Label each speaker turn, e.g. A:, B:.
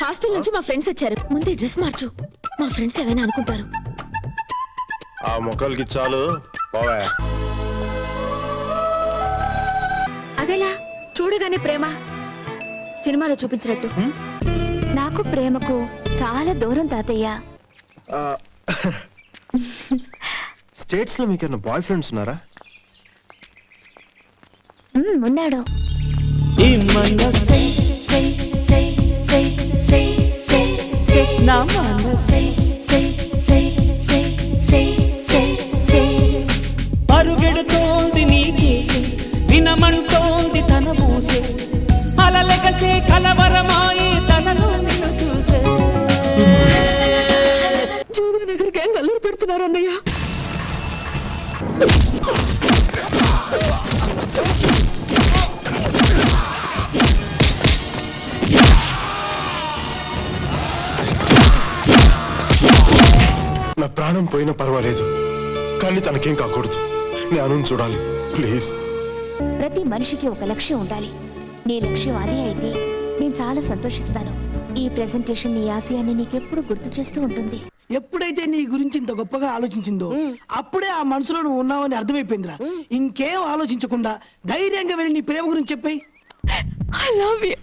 A: Hostel నుంచి మా friends వచ్చారు. ముందే డ్రెస్ మార్చు, మా ఫ్రెండ్స్ ఏమైనా అనుకుంటారు.
B: ఆ మొక్కలకి చాలు పోవే.
A: అదేలా చూడగానే ప్రేమ సినిమాలో చూపించినట్టు నాకు ప్రేమకు చాలా దూరం తాతయ్య.
B: స్టేట్స్ లో మీకు బాయ్ ఫ్రెండ్స్ ఉన్నారా?
A: ఉన్నాడు.
C: పరుగెడుతోంది నీకేసి వినమంటోంది తన మూసే అలలెగసే కలవరమాయి తనలో నిన్ను చూసే.
A: జీవన దగ్గరికి ఏం అల్లరి పెడుతున్నారు అన్నయ్య?
B: నా ప్రాణం పోయినా పర్వాలేదు, కానీ తనకేం కాకూడదు. నేను అనుని చూడాలి ప్లీజ్.
A: ప్రతి మనిషికి ఒక లక్ష్యం ఉండాలి. నీ లక్ష్యం అదే అయితే నేను చాలా సంతోషిస్తాను. ఈ ప్రెజెంటేషన్ నీ ఆశయాన్ని నీకెప్పుడు గుర్తు చేస్తూ ఉంటుంది.
D: ఎప్పుడైతే నీ గురించి ఇంత గొప్పగా ఆలోచించిందో అప్పుడే ఆ మనసులో నువ్వు ఉన్నావని అర్థమైపోయిందిరా. ఇంకేం ఆలోచించకుండా ధైర్యంగా వెళ్ళి నీ ప్రేమ గురించి చెప్పాయి.
A: I love you.